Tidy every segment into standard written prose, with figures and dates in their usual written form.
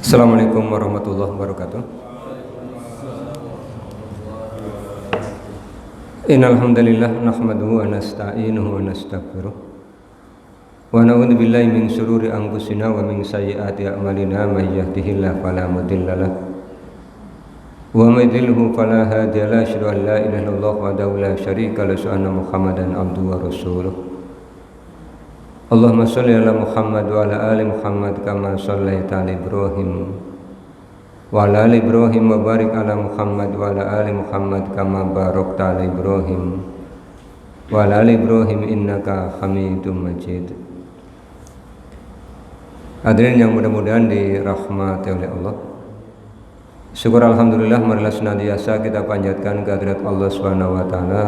Assalamualaikum warahmatullahi wabarakatuh. Innal hamdalillah nahmaduhu wa nasta'inuhu wa nastaghfiruh wa na'udzu billahi min shururi anfusina wa min sayyiati a'malina may yahdihillahu fala mudilla lahu wa may yudlilhu fala hadiya lahu asyhadu an la ilaha illallah wahdahu la syarika lahu wa anna muhammadan abduhu wa rasuluh. Allahumma sholli ala Muhammad wa ala ali Muhammad kama shallaita ala Ibrahim wa ala ali Ibrahim wa barik ala Muhammad wa ala ali Muhammad kama barakta ala Ibrahim wa ala ali Ibrahim innaka Hamidum Majid. Hadirin yang mudah-mudahan dirahmati oleh Allah. Syukur alhamdulillah marilah senantiasa kita panjatkan kehadirat Allah Subhanahu wa taala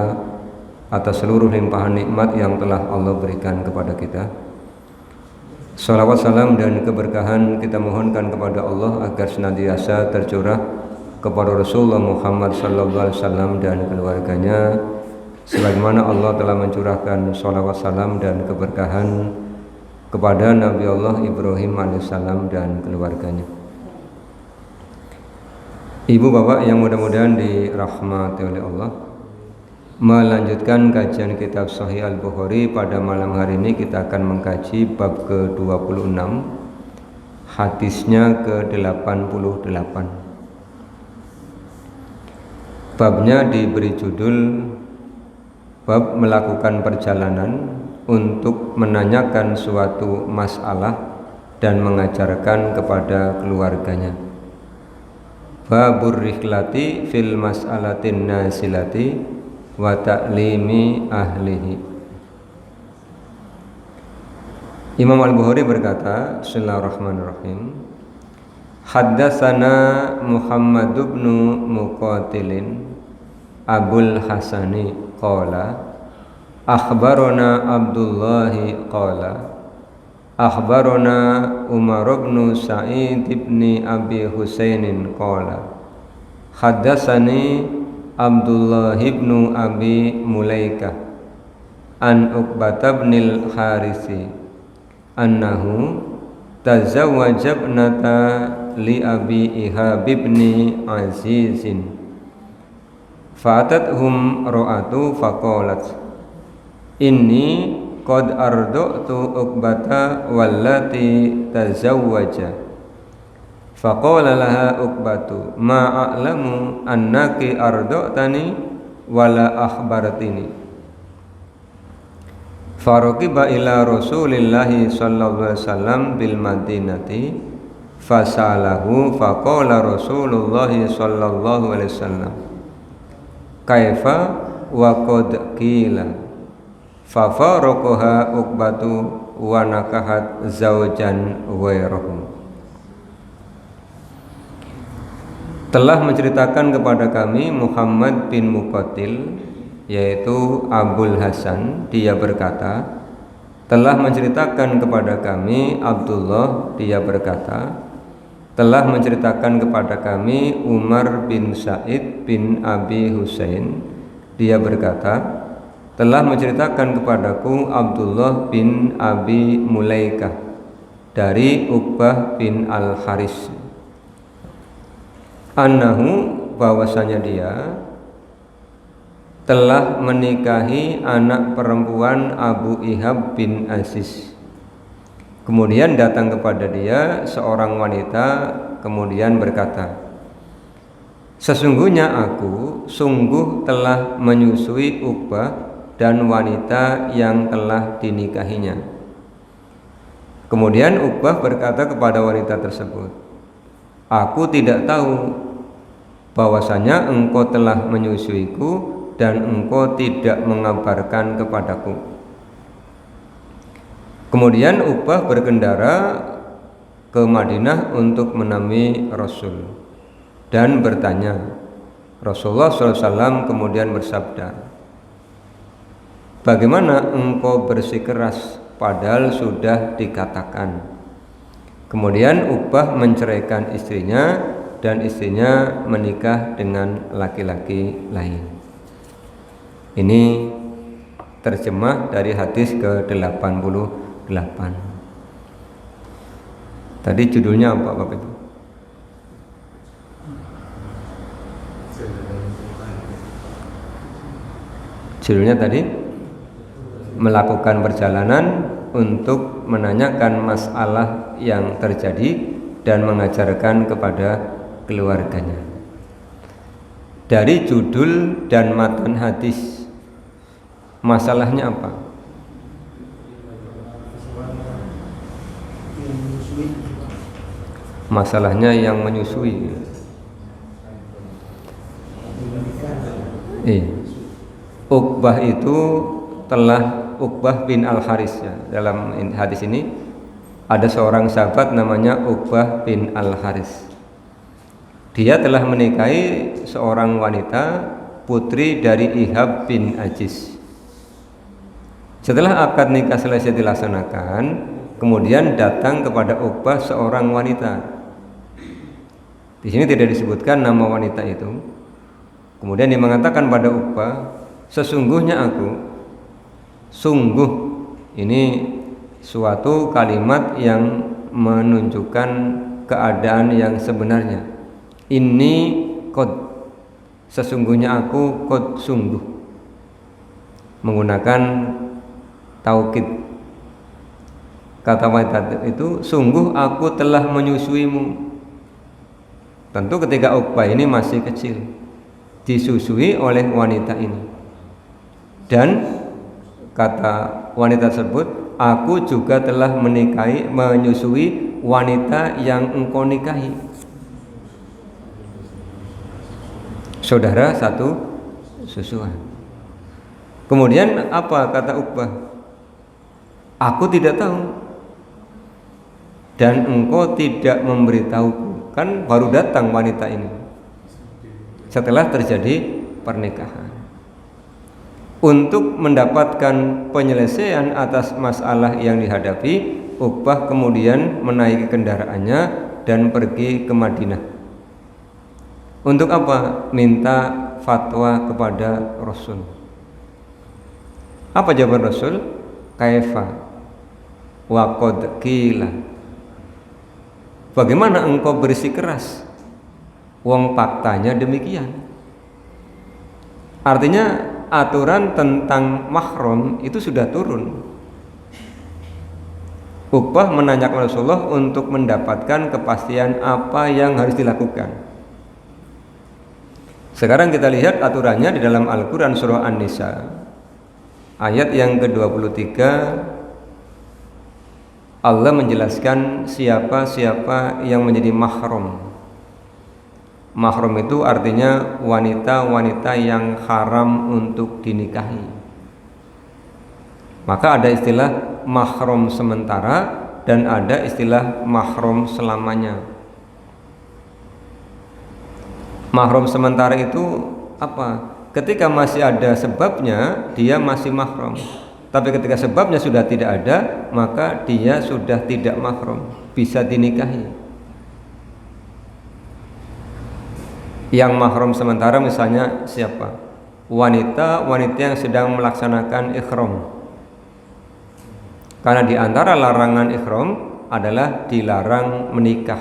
atas seluruh limpahan nikmat yang telah Allah berikan kepada kita. Salawat, salam dan keberkahan kita mohonkan kepada Allah agar senantiasa tercurah kepada Rasulullah Muhammad sallallahu alaihi wasallam dan keluarganya, sebagaimana Allah telah mencurahkan salawat, salam dan keberkahan kepada Nabi Allah Ibrahim alaihissalam dan keluarganya. Ibu bapak yang mudah-mudahan dirahmati oleh Allah, melanjutkan kajian kitab Sahih Al-Bukhari. Pada malam hari ini kita akan mengkaji bab ke-26, hadisnya ke-88. Babnya diberi judul bab melakukan perjalanan untuk menanyakan suatu masalah dan mengajarkan kepada keluarganya. Babur rihlati fil mas'alatin nasilati wa ta'limi ahlihi. Imam Al-Bukhari berkata, Bismillahirrahmanirrahim, Haddatsana Muhammad ibn Muqatilin Abul Hasani qala akhbarana Abdullah qala akhbarana Umar ibn Sa'id ibn Abi Husainin qala haddatsani Abdullah ibn Abi Mulaikah an Uqbah bin al-Harisi annahu tazawwaja ibnata li Abi Ihab ibn Azizin fa'atathum ra'atu faqalat inni qad arda'tu Uqbata wallati tazawwaja. Faqala laha Uqbatu ma a'lamu annaki arda'tani wala akhbartini. Faraqiba ila Rasulillahi sallallahu alaihi wasallam bil Madinati fasalahu faqala Rasulullahi sallallahu alaihi wasallam kaifa wa qad qila fafaraqaha Uqbatu wa nakahat zaujan ghairahu. Telah menceritakan kepada kami Muhammad bin Muqatil, yaitu Abul Hasan, dia berkata, telah menceritakan kepada kami Abdullah, dia berkata, telah menceritakan kepada kami Umar bin Sa'id bin Abi Husain, dia berkata, telah menceritakan kepadaku Abdullah bin Abi Mulaikah dari Uqbah bin Al-Haris, annahu, bahwasanya dia telah menikahi anak perempuan Abu Ihab bin Aziz. Kemudian datang kepada dia seorang wanita, kemudian berkata, sesungguhnya aku sungguh telah menyusui Uqbah dan wanita yang telah dinikahinya. Kemudian Uqbah berkata kepada wanita tersebut, aku tidak tahu bahwasanya engkau telah menyusuiku dan engkau tidak mengabarkan kepadaku. Kemudian Uqbah berkendara ke Madinah untuk menemui Rasul dan bertanya. Rasulullah SAW kemudian bersabda, bagaimana engkau bersikeras padahal sudah dikatakan. Kemudian Uqbah menceraikan istrinya dan istrinya menikah dengan laki-laki lain. Ini terjemah dari hadis ke-88. Tadi judulnya apa Bapak Ibu? Judulnya tadi melakukan perjalanan untuk menanyakan masalah yang terjadi dan mengajarkan kepada keluarganya. Dari judul dan matan hadis, masalahnya apa? Masalahnya yang menyusui. Uqbah itu telah Uqbah bin Al-Haris ya. Dalam hadis ini ada seorang sahabat namanya Uqbah bin Al-Haris. Dia telah menikahi seorang wanita putri dari Ihab bin Ajiz. Setelah akad nikah selesai dilaksanakan, kemudian datang kepada Uqbah seorang wanita. Di sini tidak disebutkan nama wanita itu. Kemudian dia mengatakan pada Uqbah, sesungguhnya aku, sungguh, ini suatu kalimat yang menunjukkan keadaan yang sebenarnya. Ini qad, sesungguhnya aku qad, sungguh, menggunakan taukid. Kata wanita itu, sungguh aku telah menyusuimu. Tentu ketika Uqbah ini masih kecil, disusui oleh wanita ini. Dan kata wanita tersebut, aku juga telah menyusui wanita yang engkau nikahi. Saudara satu susuan. Kemudian apa kata Uqbah? Aku tidak tahu dan engkau tidak memberitahuku. Kan baru datang wanita ini setelah terjadi pernikahan. Untuk mendapatkan penyelesaian atas masalah yang dihadapi, Uqbah kemudian menaiki kendaraannya dan pergi ke Madinah. Untuk apa? Minta fatwa kepada Rasul. Apa jawaban Rasul? Kaifa wa qad qila. Bagaimana engkau bersikeras? Wong faktanya demikian. Artinya aturan tentang mahram itu sudah turun. Uqbah menanyakan Rasulullah untuk mendapatkan kepastian apa yang harus dilakukan. Sekarang kita lihat aturannya di dalam Al-Quran surah An-Nisa ayat yang ke-23. Allah menjelaskan siapa-siapa yang menjadi mahram. Mahram itu artinya wanita-wanita yang haram untuk dinikahi. Maka ada istilah mahram sementara dan ada istilah mahram selamanya. Mahram sementara itu apa? Ketika masih ada sebabnya, dia masih mahram. Tapi ketika sebabnya sudah tidak ada, maka dia sudah tidak mahram, bisa dinikahi. Yang mahram sementara misalnya siapa? Wanita yang sedang melaksanakan ihram. Karena di antara larangan ihram adalah dilarang menikah.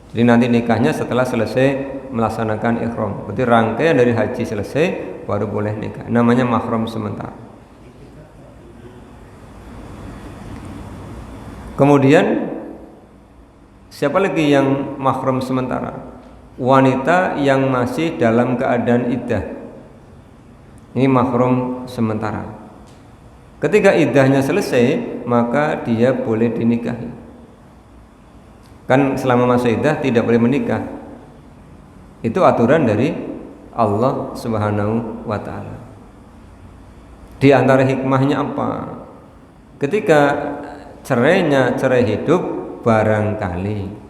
Jadi nanti nikahnya setelah selesai melaksanakan ihram. Berarti rangkaian dari haji selesai baru boleh nikah. Namanya mahram sementara. Kemudian siapa lagi yang mahram sementara? Wanita yang masih dalam keadaan iddah. Ini mahram sementara. Ketika iddahnya selesai, maka dia boleh dinikahi. Kan selama masa iddah tidak boleh menikah. Itu aturan dari Allah Subhanahu wa ta'ala. Di antara hikmahnya apa? Ketika cerainya cerai hidup, barangkali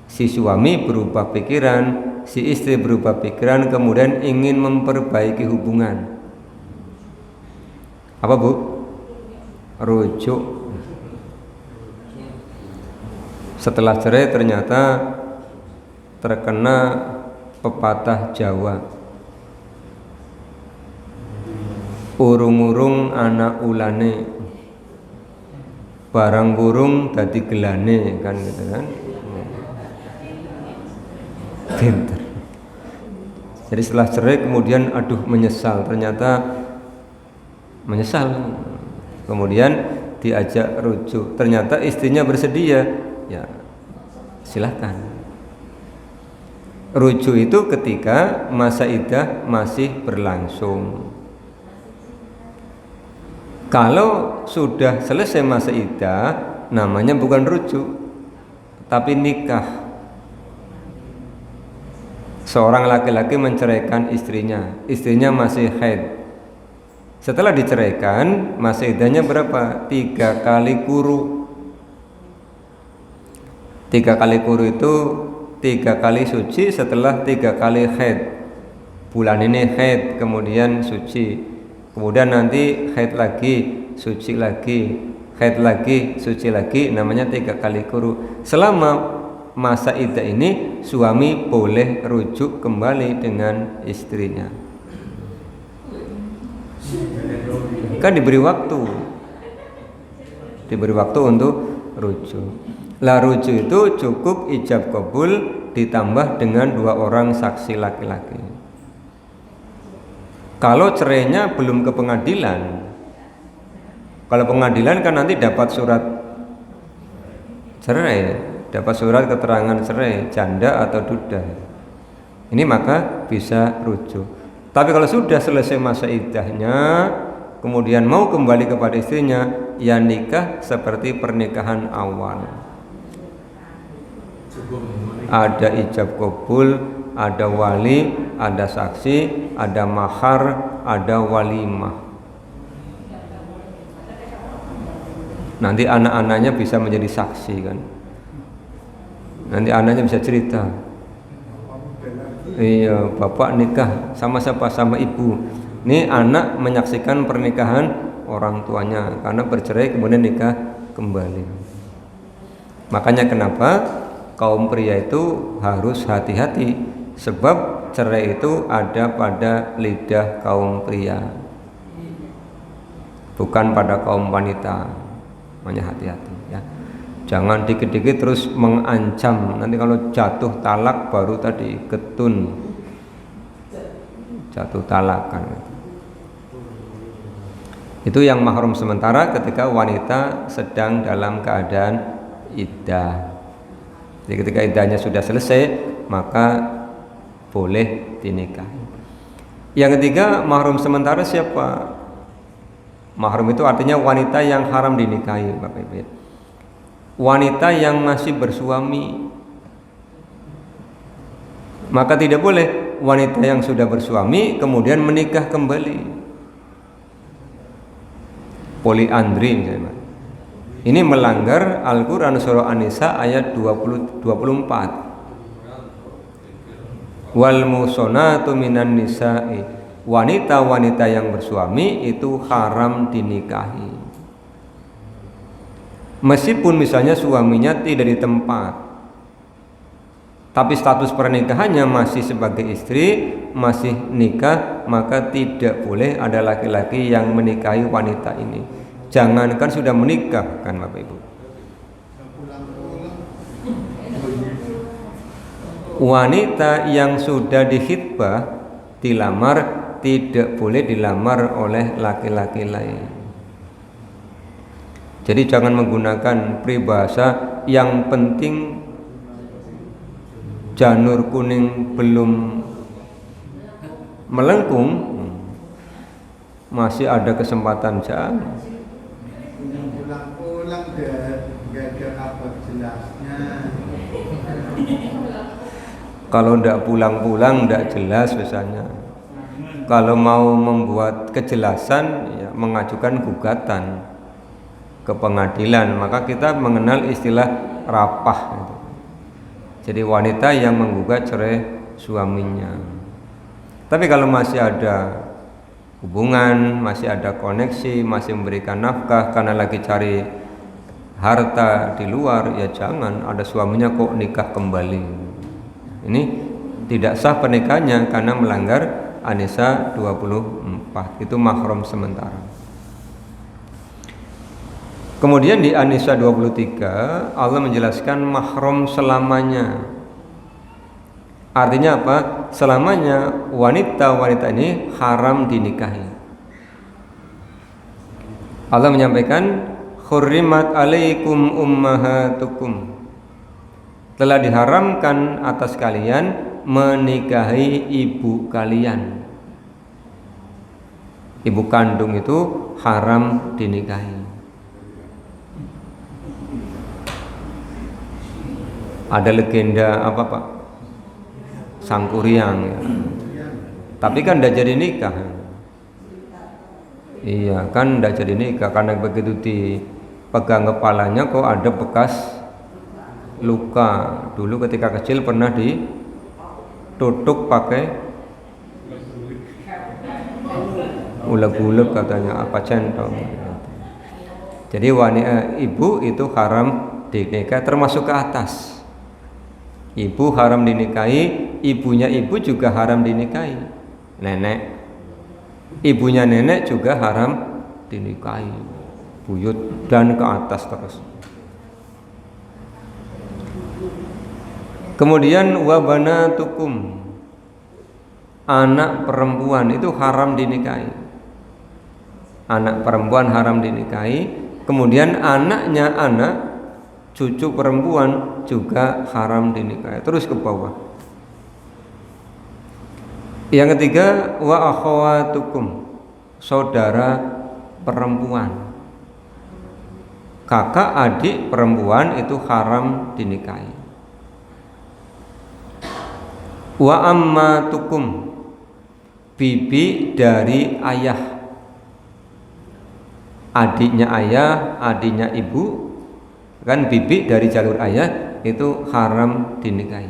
si suami berubah pikiran, si istri berubah pikiran, kemudian ingin memperbaiki hubungan. Apa Bu? Rujuk. Setelah cerai ternyata terkena pepatah Jawa, urung-urung anak ulane, barang burung dadi gelane, kan gitu kan. Pinter. Jadi setelah cerai kemudian menyesal, ternyata menyesal. Kemudian diajak rujuk, ternyata istrinya bersedia, ya silahkan. Rujuk itu ketika masa iddah masih berlangsung. Kalau sudah selesai masa iddah, namanya bukan rujuk, tapi nikah. Seorang laki-laki menceraikan istrinya masih haid. Setelah diceraikan, masa iddahnya berapa? 3 kali kuru. 3 kali kuru itu 3 kali suci setelah 3 kali haid. Bulan ini haid, kemudian suci, kemudian nanti haid lagi, suci lagi, haid lagi, suci lagi, namanya 3 kali kuru. Selama masa iddah ini suami boleh rujuk kembali dengan istrinya. Kan diberi waktu untuk rujuk. Lah rujuk itu cukup ijab kabul ditambah dengan 2 orang saksi laki-laki. Kalau cerainya belum ke pengadilan, kalau pengadilan kan nanti dapat surat cerai, dapat surat keterangan cerai, janda atau duda. Ini maka bisa rujuk. Tapi kalau sudah selesai masa iddahnya, kemudian mau kembali kepada istrinya, ya nikah seperti pernikahan awal. Ada ijab kabul, ada wali, ada saksi, ada mahar, ada walimah. Nanti anak-anaknya bisa menjadi saksi kan. Nanti anaknya bisa cerita, iya bapak nikah sama siapa, sama ibu. Ini anak menyaksikan pernikahan orang tuanya karena bercerai kemudian nikah kembali. Makanya kenapa kaum pria itu harus hati-hati, sebab cerai itu ada pada lidah kaum pria, bukan pada kaum wanita. Makanya hati-hati ya. Jangan dikit-dikit terus mengancam. Nanti kalau jatuh talak baru tadi ketun, jatuh talak kan. Itu yang mahrum sementara ketika wanita sedang dalam keadaan iddah. Jadi ketika iddahnya sudah selesai, maka boleh dinikahi. Yang ketiga, mahrum sementara siapa? Mahrum itu artinya wanita yang haram dinikahi, Bapak Ibu. Wanita yang masih bersuami, maka tidak boleh wanita yang sudah bersuami kemudian menikah kembali. Poliandri misalnya. Ini melanggar Al-Quran surah An-Nisa ayat 24. Wal musonatu minan nisa'i, wanita-wanita yang bersuami itu haram dinikahi. Meskipun misalnya suaminya tidak di tempat, tapi status pernikahannya masih sebagai istri, masih nikah, maka tidak boleh ada laki-laki yang menikahi wanita ini. Jangankan sudah menikah kan Bapak Ibu. Wanita yang sudah dihitbah, dilamar, tidak boleh dilamar oleh laki-laki lain. Jadi jangan menggunakan peribahasa yang penting janur kuning belum melengkung, masih ada kesempatan jangan. Pulang-pulang nggak ada apa jelasnya. Kalau tidak pulang-pulang tidak jelas misalnya. Kalau mau membuat kejelasan, ya mengajukan gugatan ke pengadilan, maka kita mengenal istilah rapah. Jadi wanita yang menggugat cerai suaminya. Tapi kalau masih ada hubungan, masih ada koneksi, masih memberikan nafkah karena lagi cari harta di luar, ya jangan. Ada suaminya kok nikah kembali. Ini tidak sah pernikahannya karena melanggar An-Nisa 24. Itu mahram sementara. Kemudian di An-Nisa 23 Allah menjelaskan mahram selamanya. Artinya apa? Selamanya wanita-wanita ini haram dinikahi. Allah menyampaikan, "Hurrimat alaikum ummahatukum." Telah diharamkan atas kalian menikahi ibu kalian. Ibu kandung itu haram dinikahi. Ada legenda apa Pak? Sangkuriang ya. Tapi kan tidak jadi nikah. Iya kan tidak jadi nikah karena begitu dipegang kepalanya kok ada bekas luka. Dulu ketika kecil pernah ditutuk pakai uleg-uleg katanya, apa centong. Jadi wanita ibu itu haram dinikah termasuk ke atas. Ibu haram dinikahi, ibunya ibu juga haram dinikahi. Nenek, ibunya nenek juga haram dinikahi. Buyut dan ke atas terus. Kemudian wabanatukum, anak perempuan itu haram dinikahi. Anak perempuan haram dinikahi. Kemudian anaknya anak cucu perempuan juga haram dinikahi. Terus ke bawah. Yang ketiga, wa akhawatukum, saudara perempuan. Kakak adik perempuan itu haram dinikahi. Wa ammatukum, bibi dari ayah. Adiknya ayah, adiknya ibu. Kan bibi dari jalur ayah itu haram dinikahi.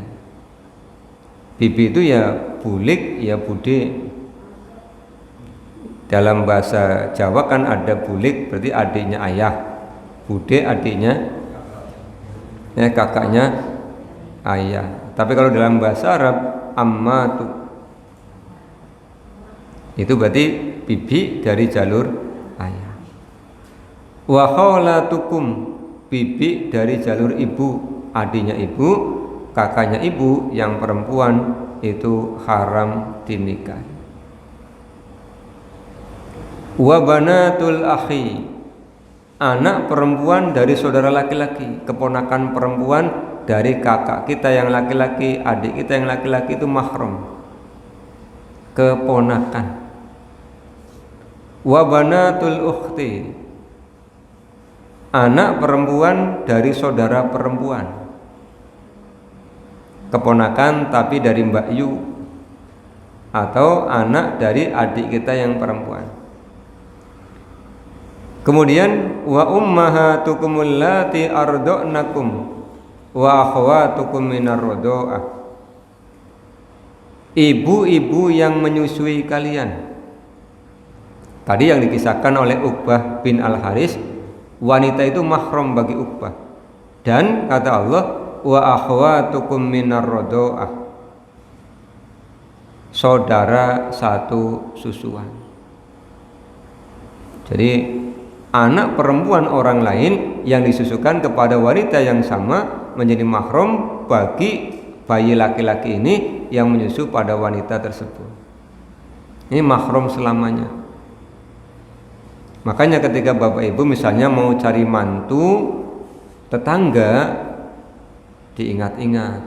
Bibi itu ya bulik, ya bude. Dalam bahasa Jawa kan ada bulik berarti adiknya ayah, bude adiknya, ya kakaknya ayah. Tapi kalau dalam bahasa Arab ammatu itu berarti bibi dari jalur ayah. Wa khalatukum, bibi dari jalur ibu, adiknya ibu, kakaknya ibu yang perempuan itu haram dinikahi. Wa banatul akhi, anak perempuan dari saudara laki-laki, keponakan perempuan dari kakak kita yang laki-laki, adik kita yang laki-laki itu mahram, keponakan. Wa banatul ukhti, anak perempuan dari saudara perempuan, keponakan tapi dari Mbak Yu, atau anak dari adik kita yang perempuan. Kemudian wa ummahatukum allati arda'nakum wa akhwatukum minar radha'ah, ibu-ibu yang menyusui kalian. Tadi yang dikisahkan oleh Uqbah bin Al-Haris, wanita itu mahram bagi Uqbah. Dan kata Allah, wa akhwatukum minar radha'ah, saudara satu susuan. Jadi anak perempuan orang lain yang disusukan kepada wanita yang sama menjadi mahram bagi bayi laki-laki ini yang menyusu pada wanita tersebut. Ini mahram selamanya. Makanya ketika bapak ibu misalnya mau cari mantu tetangga, diingat-ingat.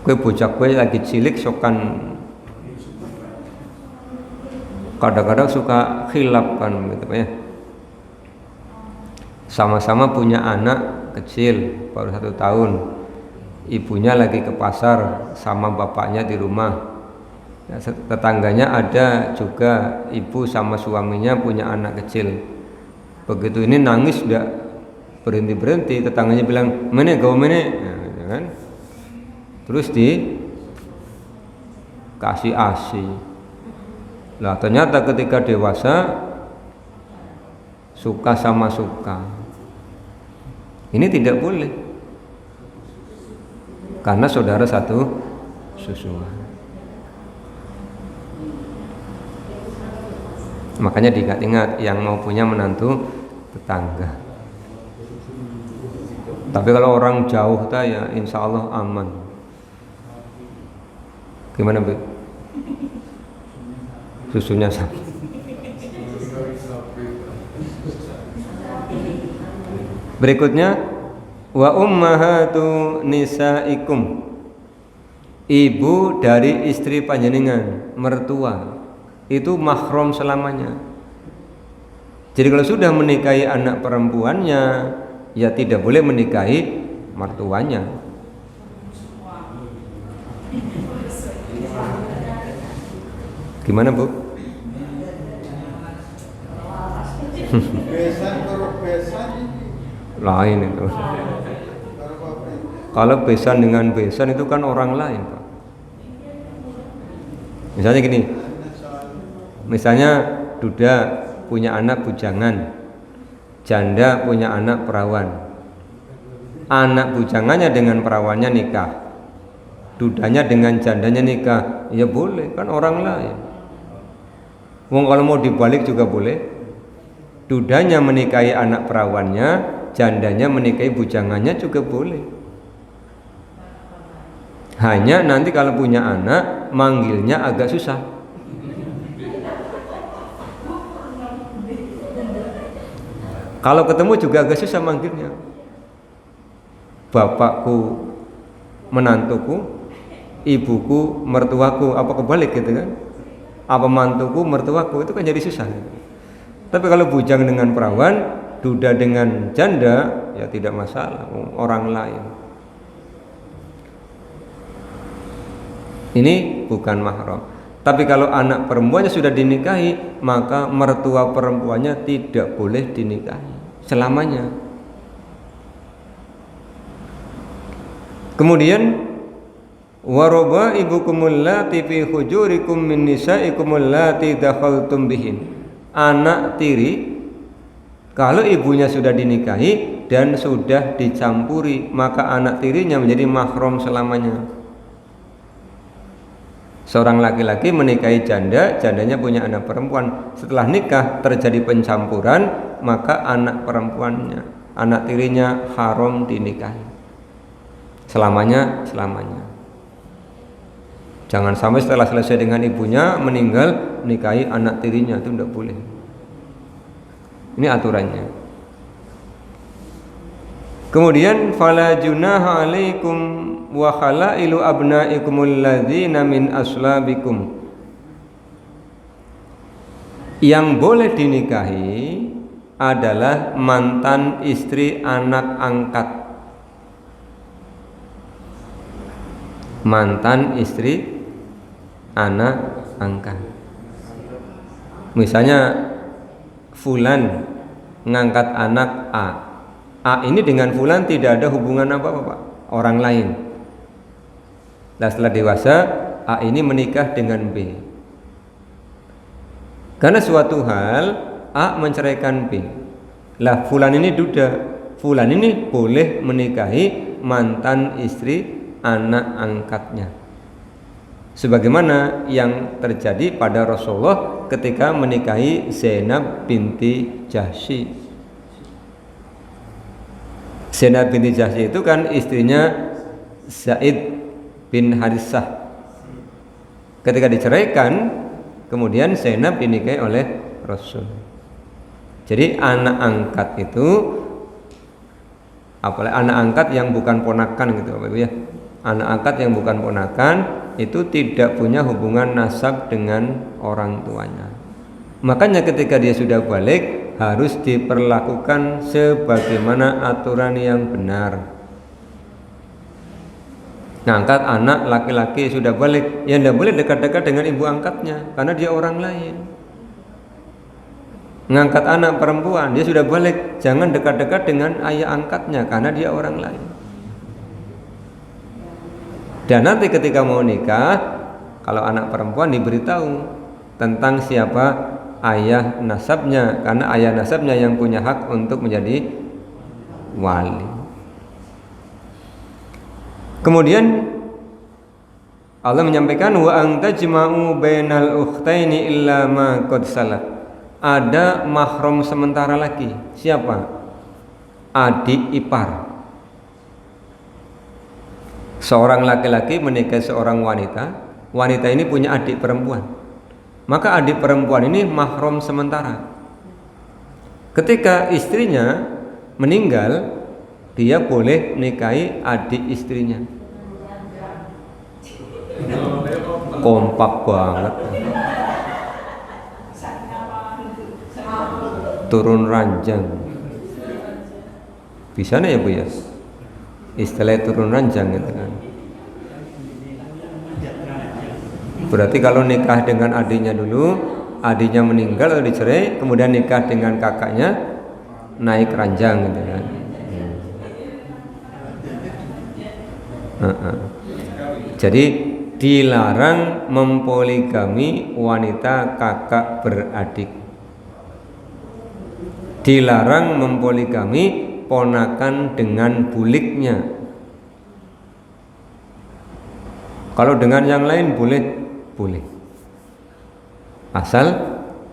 Kue bocah kue lagi cilik sokan, kadang-kadang suka khilaf kan gitu ya. Sama-sama punya anak kecil baru 1 tahun, ibunya lagi ke pasar sama bapaknya di rumah. Ya, tetangganya ada juga ibu sama suaminya punya anak kecil. Begitu ini nangis udah berhenti, tetangganya bilang mene gawe mene, ya, kan? Terus dikasih ASI. Lah ternyata ketika dewasa suka sama suka. Ini tidak boleh, karena saudara satu susuan. Makanya diingat-ingat yang mau punya menantu tetangga. Tapi kalau orang jauh ya insya Allah aman. Gimana Bu? Susunya sama. Berikutnya wa ummahatu nisaikum, ibu dari istri panjenengan, mertua itu mahram selamanya. Jadi kalau sudah menikahi anak perempuannya, ya tidak boleh menikahi mertuanya. Gimana Bu? Besan karo besan Lain itu. Kalau besan dengan besan itu kan orang lain Pak. Misalnya gini, misalnya duda punya anak bujangan, janda punya anak perawan. Anak bujangannya dengan perawannya nikah, dudanya dengan jandanya nikah, ya boleh, kan orang lain. Wong kalau mau dibalik juga boleh. Dudanya menikahi anak perawannya, jandanya menikahi bujangannya juga boleh. Hanya nanti kalau punya anak manggilnya agak susah. Kalau ketemu juga agak susah manggilnya. Bapakku menantuku, ibuku mertuaku, apa kebalik gitu kan? Apa mantuku mertuaku, itu kan jadi susah. Tapi kalau bujang dengan perawan, duda dengan janda, ya tidak masalah, orang lain. Ini bukan mahram. Tapi kalau anak perempuannya sudah dinikahi, maka mertua perempuannya tidak boleh dinikahi selamanya. Kemudian waroba ibukumul lati fi hujurikum min nisaikumul lati dakhaltum bihin. Anak tiri kalau ibunya sudah dinikahi dan sudah dicampuri, maka anak tirinya menjadi mahram selamanya. Seorang laki-laki menikahi janda, jandanya punya anak perempuan. Setelah nikah terjadi pencampuran, maka anak perempuannya, anak tirinya haram dinikahi selamanya. Jangan sampai setelah selesai dengan ibunya meninggal nikahi anak tirinya, itu tidak boleh. Ini aturannya. Kemudian fala junaha alaikum wa khalailu abnaikumul ladzina min aslabikum. Yang boleh dinikahi adalah mantan istri anak angkat. Mantan istri anak angkat. Misalnya fulan ngangkat anak A. A ini dengan fulan tidak ada hubungan apa-apa Pak, orang lain. Nah setelah dewasa A ini menikah dengan B. Karena suatu hal A menceraikan B. Lah fulan ini duda, fulan ini boleh menikahi mantan istri anak angkatnya. Sebagaimana yang terjadi pada Rasulullah ketika menikahi Zainab binti Jahsy. Zainab binti Jahsy itu kan istrinya Zaid bin Harithah. Ketika diceraikan, kemudian Zainab dinikahi oleh Rasul. Jadi anak angkat itu, apalagi anak angkat yang bukan ponakan gitu Bapak Ibu ya. Anak angkat yang bukan ponakan itu tidak punya hubungan nasab dengan orang tuanya. Makanya ketika dia sudah balik harus diperlakukan sebagaimana aturan yang benar. Ngangkat anak laki-laki sudah balik, ya tidak boleh dekat-dekat dengan ibu angkatnya karena dia orang lain. Ngangkat anak perempuan, dia sudah balik, jangan dekat-dekat dengan ayah angkatnya karena dia orang lain. Dan nanti ketika mau nikah, kalau anak perempuan diberitahu tentang siapa ayah nasabnya, karena ayah nasabnya yang punya hak untuk menjadi wali. Kemudian Allah menyampaikan wa an tajma'u bainal ukhtaini illa ma qad salaf. Ada mahram sementara lagi. Siapa? Adik ipar. Seorang laki-laki menikahi seorang wanita. Wanita ini punya adik perempuan. Maka adik perempuan ini mahram sementara. Ketika istrinya meninggal, dia boleh nikahi adik istrinya. Kompak banget. Turun ranjang. Bisa nih ya Bu ya? Istilah turun ranjang gitu kan. Berarti kalau nikah dengan adiknya dulu, adiknya meninggal atau dicerai, kemudian nikah dengan kakaknya, naik ranjang gitu kan. Jadi dilarang mempoligami wanita kakak beradik. Dilarang mempoligami ponakan dengan buliknya. Kalau dengan yang lain boleh. Asal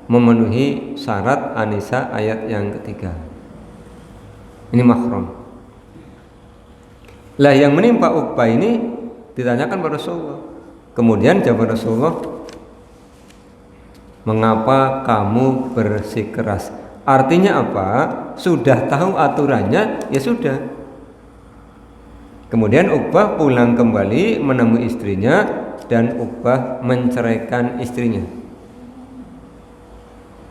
memenuhi syarat An-Nisa ayat yang ketiga. Ini mahram. Lah yang menimpa Uqbah ini ditanyakan pada Rasulullah. Kemudian jawab Rasulullah, mengapa kamu bersikeras? Artinya apa? Sudah tahu aturannya, ya sudah. Kemudian Uqbah pulang kembali menemui istrinya dan Uqbah menceraikan istrinya.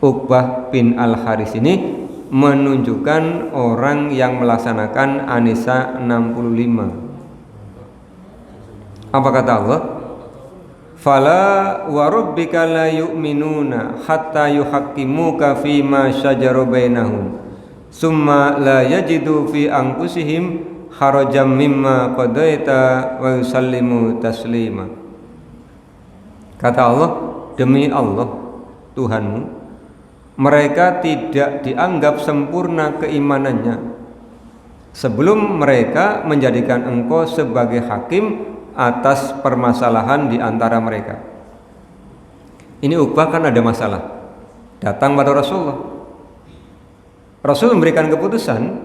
Uqbah bin Al-Haris ini menunjukkan orang yang melaksanakan An-Nisa 65. Apa kata Allah? Fala wa rabbika la yu'minuna hatta yuhaqqimuka fima syajara bainahum summa la yajidu fi anfusihim harajan mimma qadaita wa yusallimu taslima. Kata Allah, demi Allah Tuhanmu, mereka tidak dianggap sempurna keimanannya sebelum mereka menjadikan engkau sebagai hakim atas permasalahan di antara mereka. Ini Uqbah kan ada masalah, datang pada Rasulullah. Rasul memberikan keputusan,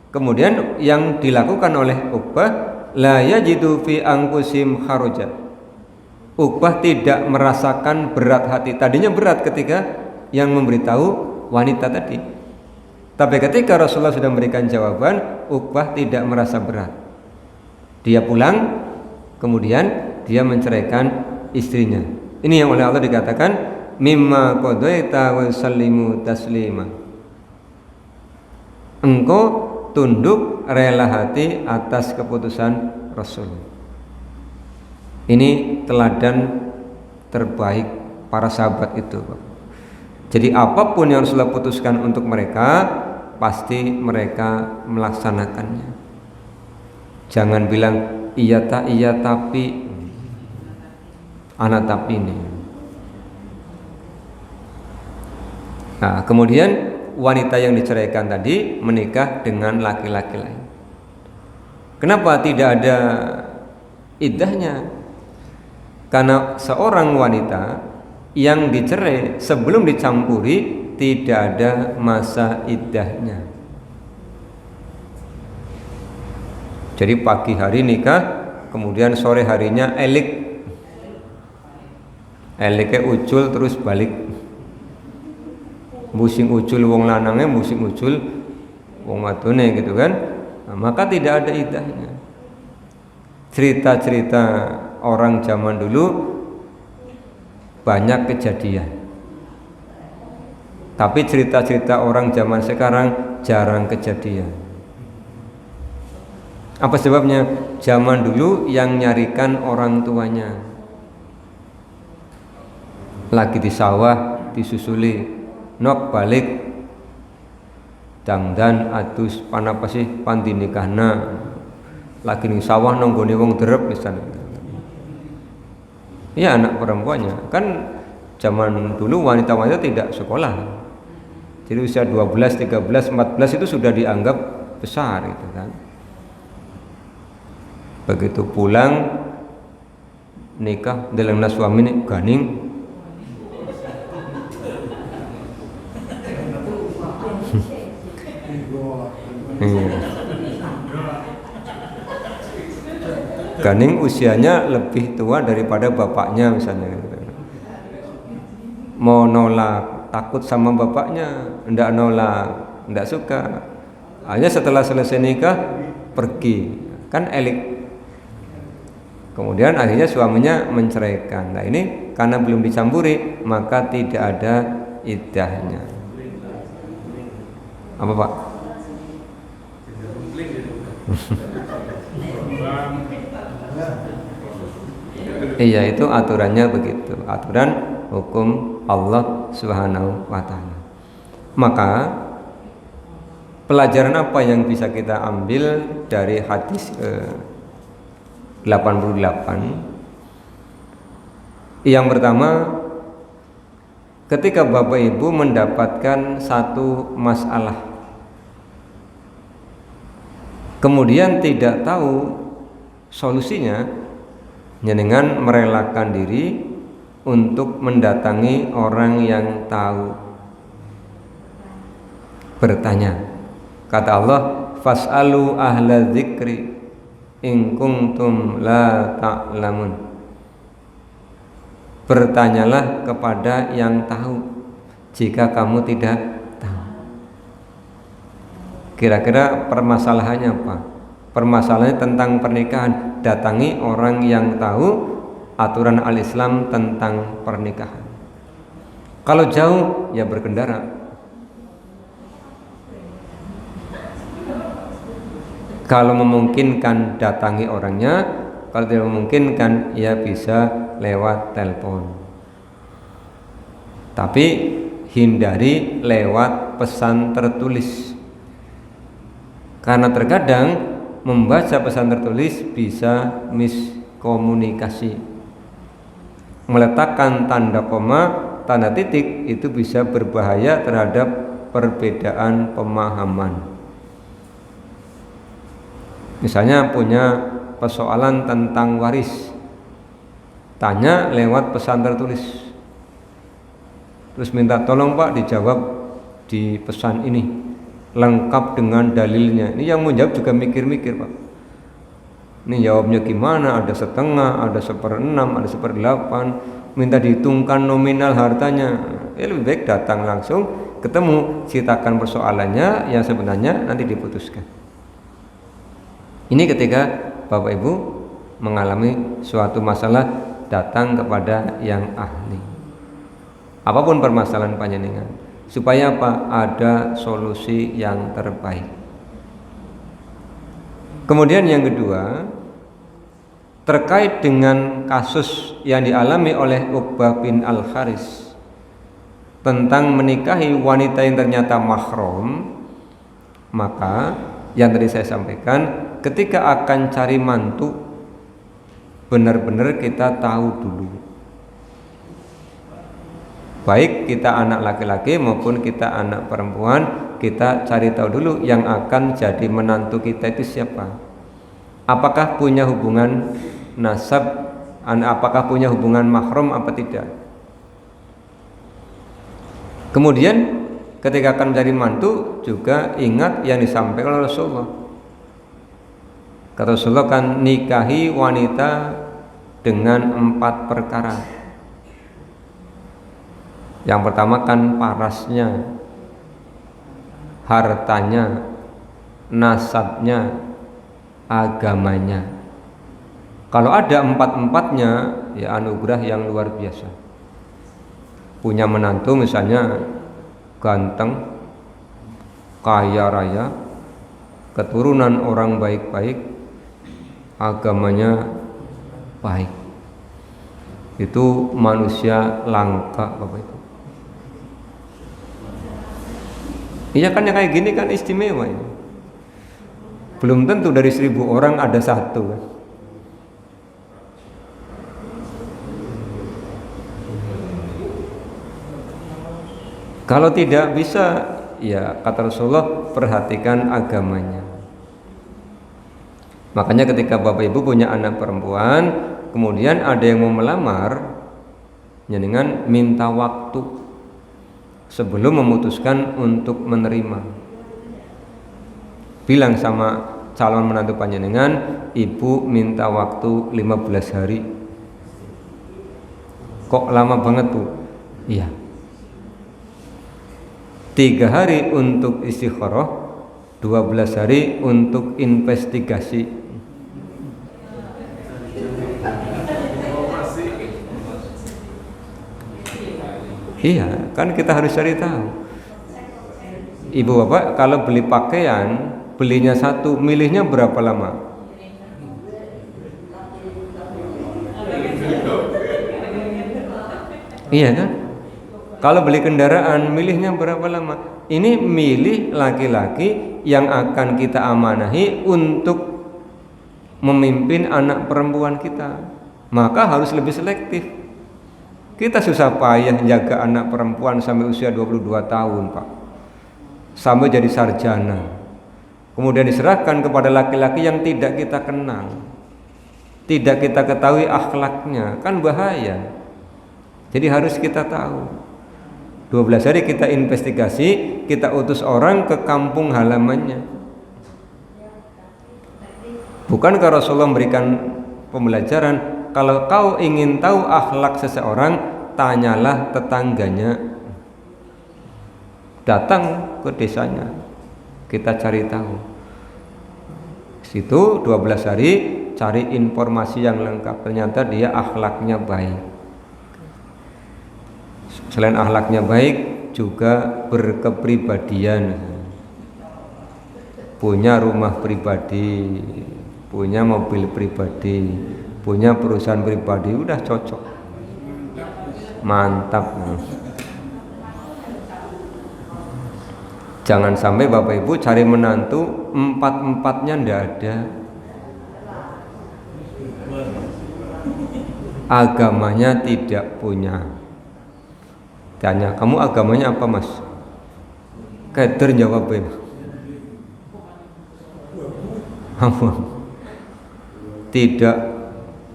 kemudian yang dilakukan oleh Uqbah, la yajidu fi anfusim haraja. Uqbah tidak merasakan berat hati. Tadinya berat ketika yang memberitahu wanita tadi, tapi ketika Rasulullah sudah memberikan jawaban, Uqbah tidak merasa berat. Dia pulang, kemudian dia menceraikan istrinya. Ini yang oleh Allah dikatakan mimma qadaita wa sallimu taslima. Engkau tunduk rela hati atas keputusan Rasul. Ini teladan terbaik para sahabat itu. Jadi apapun yang Rasulullah putuskan untuk mereka, pasti mereka melaksanakannya. Jangan bilang iya tapi anak tapi ini. Nah, kemudian wanita yang diceraikan tadi menikah dengan laki-laki lain. Kenapa tidak ada iddahnya? Karena seorang wanita yang dicerai sebelum dicampuri tidak ada masa iddahnya. Jadi pagi hari nikah, kemudian sore harinya eliknya ucul terus balik. Musing ucul wong lanangnya, musing ucul wong wadone gitu kan. Nah, maka tidak ada iddahnya. Cerita-cerita orang zaman dulu banyak kejadian. Tapi cerita-cerita orang zaman sekarang jarang kejadian. Apa sebabnya? Zaman dulu yang nyarikan orang tuanya. Lagi di sawah disusuli, nok balik dangdan atus panapa sih panti nikahna. Lagi ning sawah nonggone wong derep misalnya. Iya anak perempuannya. Kan Zaman dulu wanita-wanita tidak sekolah. Jadi usia 12, 13, 14 itu sudah dianggap besar gitu kan. Begitu pulang nikah dalam suami ini ganing. Ganing usianya lebih tua daripada bapaknya misalnya gitu. Mau nolak, takut sama bapaknya, ndak nolak, ndak suka. Hanya setelah selesai nikah pergi, kan elik. Kemudian akhirnya suaminya menceraikan. Nah ini karena belum dicampuri maka tidak ada iddahnya. Apa Pak? Iya itu aturannya begitu. Aturan hukum Allah Subhanahu wa taala. Maka pelajaran apa yang bisa kita ambil dari hadis 88? Yang pertama, ketika Bapak Ibu mendapatkan satu masalah kemudian tidak tahu solusinya, dengan merelakan diri untuk mendatangi orang yang tahu, bertanya. Kata Allah, fas'alu ahla dzikri in kuntum la ta'lamun. Bertanyalah kepada yang tahu jika kamu tidak tahu. Kira-kira permasalahannya apa? Permasalahannya tentang pernikahan. Datangi orang yang tahu aturan al-Islam tentang pernikahan. Kalau jauh ya berkendara. Kalau memungkinkan datangi orangnya, kalau tidak memungkinkan ya bisa lewat telepon. Tapi hindari lewat pesan tertulis. Karena terkadang membaca pesan tertulis bisa miskomunikasi. Meletakkan tanda koma, tanda titik itu bisa berbahaya terhadap perbedaan pemahaman. Misalnya punya persoalan tentang waris, tanya lewat pesan tertulis, terus minta tolong Pak dijawab di pesan ini lengkap dengan dalilnya. Ini yang menjawab juga mikir-mikir Pak, ini jawabnya gimana, ada setengah, ada 1/6, ada 1/8, minta dihitungkan nominal hartanya. Lebih baik datang langsung, ketemu, ceritakan persoalannya yang sebenarnya, nanti diputuskan. Ini ketika Bapak Ibu mengalami suatu masalah, datang kepada yang ahli. Apapun permasalahan panjenengan, supaya apa? Ada solusi yang terbaik. Kemudian yang kedua, terkait dengan kasus yang dialami oleh Uqbah bin Al-Haris tentang menikahi wanita yang ternyata mahram, maka yang tadi saya sampaikan, ketika akan cari mantu, benar-benar kita tahu dulu, baik kita anak laki-laki maupun kita anak perempuan, kita cari tahu dulu yang akan jadi menantu kita itu siapa. Apakah punya hubungan nasab, apakah punya hubungan mahram apa tidak. Kemudian ketika akan mencari mantu juga ingat yang disampaikan oleh Rasulullah. Kata Rasulullah kan, nikahi wanita dengan 4 perkara. Yang pertama kan parasnya, hartanya, nasabnya, agamanya. Kalau ada 4-4-nya, ya anugerah yang luar biasa. Punya menantu misalnya ganteng, kaya raya, keturunan orang baik-baik, agamanya baik, itu manusia langka Bapak Ibu. Iya kan, yang kayak gini kan istimewa ini. Belum tentu dari 1000 orang ada 1 kan. Kalau tidak bisa, ya kata Rasulullah, perhatikan agamanya. Makanya ketika bapak ibu punya anak perempuan, kemudian ada yang mau melamar, dengan minta waktu sebelum memutuskan untuk menerima. Bilang sama calon menantu panjenengan, ibu minta waktu 15 hari. Kok lama banget Bu? Iya. 3 hari untuk istikharah, 12 hari untuk investigasi. Iya, kan kita harus cari tahu. Ibu bapak kalau beli pakaian, belinya satu, milihnya berapa lama? Iya kan? Kalau beli kendaraan, milihnya berapa lama? Ini milih laki-laki yang akan kita amanahi untuk memimpin anak perempuan kita. Maka harus lebih selektif. Kita susah payah jaga anak perempuan sampai usia 22 tahun Pak, sampai jadi sarjana, kemudian diserahkan kepada laki-laki yang tidak kita kenal, tidak kita ketahui akhlaknya, kan bahaya. Jadi harus kita tahu. 12 hari kita investigasi, kita utus orang ke kampung halamannya. Bukankah Rasulullah memberikan pembelajaran, kalau kau ingin tahu akhlak seseorang, tanyalah tetangganya. Datang ke desanya, kita cari tahu. Situ 12 hari cari informasi yang lengkap. Ternyata dia akhlaknya baik. Selain akhlaknya baik, juga berkepribadian. Punya rumah pribadi, punya mobil pribadi, punya perusahaan pribadi, udah cocok, mantap. Jangan sampai bapak ibu cari menantu empat-empatnya ndak ada, agamanya tidak punya. Tanya, kamu agamanya apa mas? Keder jawabnya. Tidak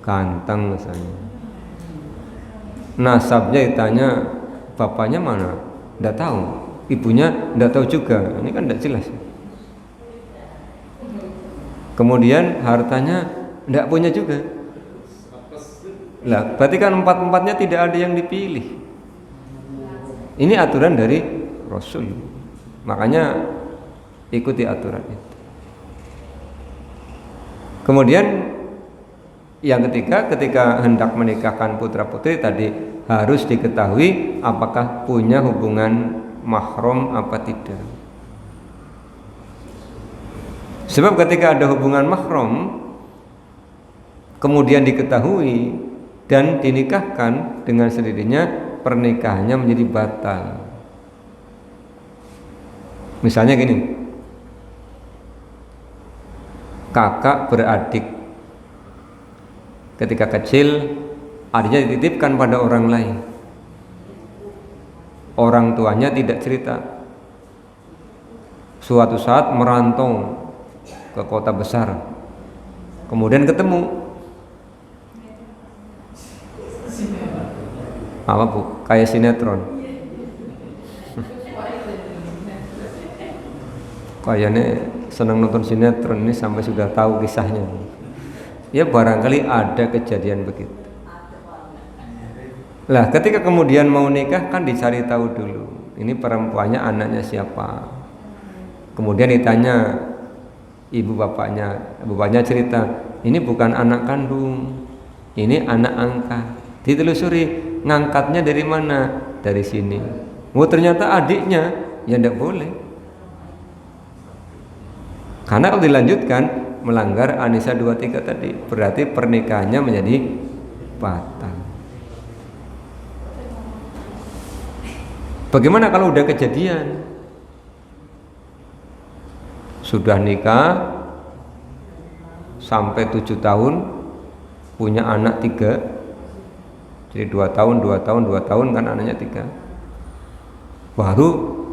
ganteng misalnya. Nasabnya ditanya, bapaknya mana? Tidak tahu. Ibunya tidak tahu juga. Ini kan tidak jelas. Kemudian hartanya tidak punya juga. Lah, berarti kan empat-empatnya tidak ada yang dipilih. Ini aturan dari Rasul. Makanya ikuti aturan itu. Kemudian yang ketiga, ketika hendak menikahkan putra putri tadi harus diketahui apakah punya hubungan mahram apa tidak. Sebab ketika ada hubungan mahram kemudian diketahui dan dinikahkan, dengan sendirinya pernikahannya menjadi batal. Misalnya gini, kakak beradik, ketika kecil adiknya dititipkan pada orang lain, orang tuanya tidak cerita. Suatu saat merantau ke kota besar, kemudian ketemu. Apa bu? Kayak sinetron. Kayaknya senang nonton sinetron ini sampai sudah tahu kisahnya. Ya barangkali ada kejadian begitu. Lah ketika kemudian mau nikah kan dicari tahu dulu, ini perempuannya anaknya siapa. Kemudian ditanya ibu bapaknya cerita, ini bukan anak kandung, ini anak angkat. Ditelusuri, ngangkatnya dari mana? Dari sini. Oh ternyata adiknya, ya tidak boleh. Karena kalau dilanjutkan melanggar An-Nisa 23 tadi, berarti pernikahannya menjadi batal. Bagaimana kalau udah kejadian? Sudah nikah sampai 7 tahun, punya anak 3. Jadi 2 tahun kan anaknya 3. Baru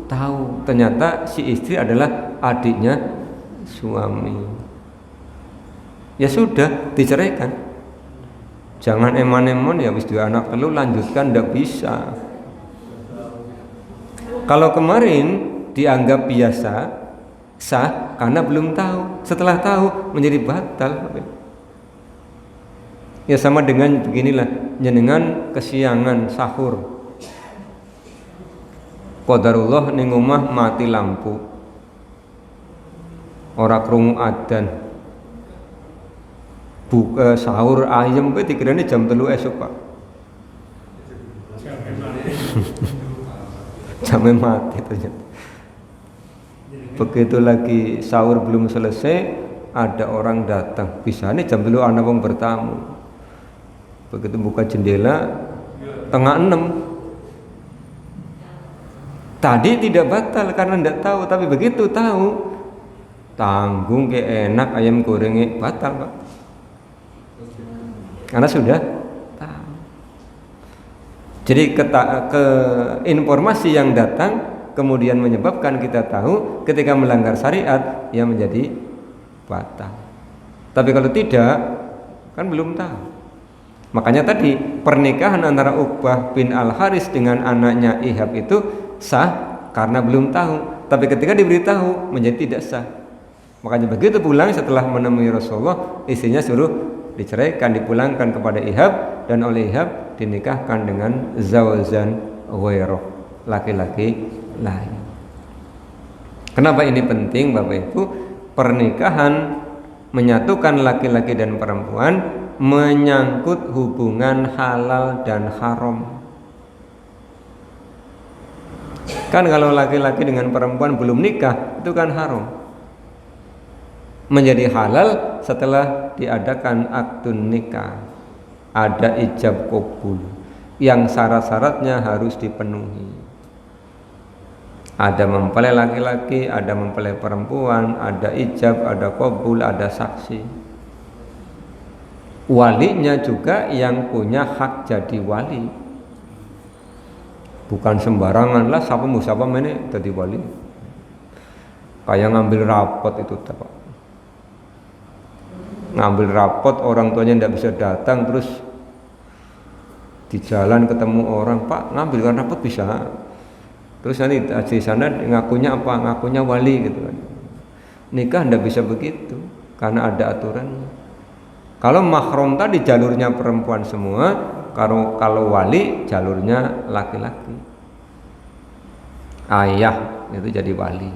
tahu ternyata si istri adalah adiknya suami. Ya sudah, diceraikan. Jangan eman-eman ya wis dua anak telu lanjutkan, ndak bisa. Kalau kemarin dianggap biasa, sah karena belum tahu. Setelah tahu menjadi batal. Ya sama dengan beginilah, jenengan kesiangan sahur. Qadarullah ning omah mati lampu. Ora krungu adzan. Buka sahur ayam kowe dikirane jam 3 esuk, Pak. Jamnya mati ternyata. Begitu lagi sahur belum selesai, ada orang datang. Bisa nih jam 3 ana wong bertamu. Begitu buka jendela tengah 6. Tadi tidak batal karena tidak tahu, tapi begitu tahu, tanggung kayak enak ayam gorengnya batal, Pak. Karena sudah tahu. Jadi ke informasi yang datang kemudian menyebabkan kita tahu, ketika melanggar syariat yang menjadi batal. Tapi kalau tidak, kan belum tahu. Makanya tadi pernikahan antara Uqbah bin Al-Haris dengan anaknya Ihab itu sah karena belum tahu. Tapi ketika diberitahu menjadi tidak sah. Makanya begitu pulang setelah menemui Rasulullah, istrinya suruh diceraikan, dipulangkan kepada Ihab, dan oleh Ihab dinikahkan dengan zawzan ghairah, laki-laki lain. Kenapa ini penting, Bapak Ibu? Pernikahan menyatukan laki-laki dan perempuan menyangkut hubungan halal dan haram. Kan kalau laki-laki dengan perempuan belum nikah itu kan haram. Menjadi halal setelah diadakan akdun nikah, ada ijab qabul yang syarat-syaratnya harus dipenuhi. Ada mempelai laki-laki, ada mempelai perempuan, ada ijab, ada qabul, ada saksi. Walinya juga yang punya hak jadi wali. Bukan sembarangan lah siapa musapa ini jadi wali. Kayak ngambil rapot itu, Pak. Ngambil rapot orang tuanya tidak bisa datang, terus di jalan ketemu orang, Pak ngambilkan rapot bisa. Terus nanti di sana ngakunya apa? Ngakunya wali gitu kan. Nikah tidak bisa begitu karena ada aturannya. Kalau mahram tadi jalurnya perempuan semua, kalau wali jalurnya laki-laki. Ayah itu jadi wali.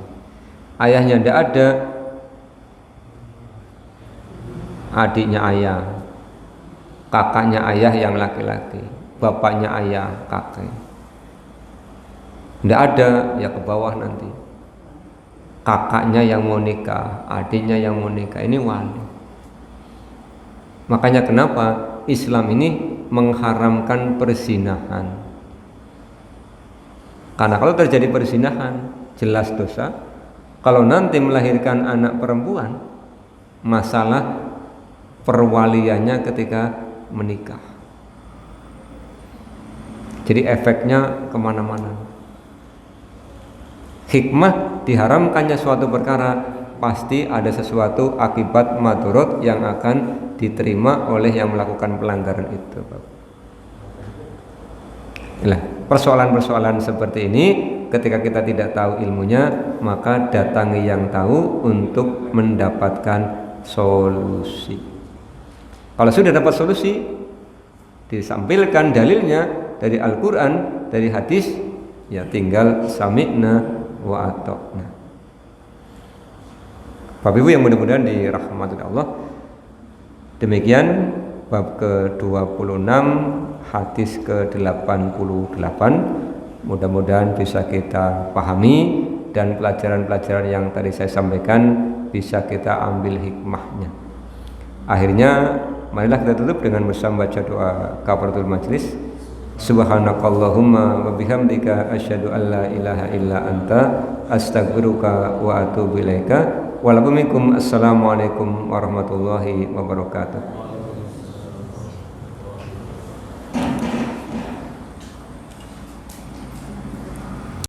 Ayahnya tidak ada, adiknya ayah, kakaknya ayah yang laki-laki, bapaknya ayah, kakek. Tidak ada, ya ke bawah nanti. Kakaknya yang mau nikah, adiknya yang mau nikah, ini wali. Makanya kenapa Islam ini mengharamkan perzinahan. Karena kalau terjadi perzinahan jelas dosa. Kalau nanti melahirkan anak perempuan, masalah perwaliannya ketika menikah. Jadi efeknya kemana-mana. Hikmah diharamkannya suatu perkara, pasti ada sesuatu akibat madorot yang akan diterima oleh yang melakukan pelanggaran itu. Nah, persoalan-persoalan seperti ini ketika kita tidak tahu ilmunya, maka datangi yang tahu untuk mendapatkan solusi. Kalau sudah dapat solusi, disampaikan dalilnya dari Al-Quran, dari hadis, ya tinggal sami'na wa ata'na. Bapak Ibu yang mudah-mudahan dirahmati Allah, demikian bab ke-26 hadis ke-88. Mudah-mudahan bisa kita pahami dan pelajaran-pelajaran yang tadi saya sampaikan bisa kita ambil hikmahnya. Akhirnya marilah kita tutup dengan bersama baca doa kafaratul majlis. Subhanakallahumma wa bihamdika asyhadu an la ilaha illa anta astaghfiruka wa atubu ilaika. Assalamualaikum warahmatullahi wabarakatuh.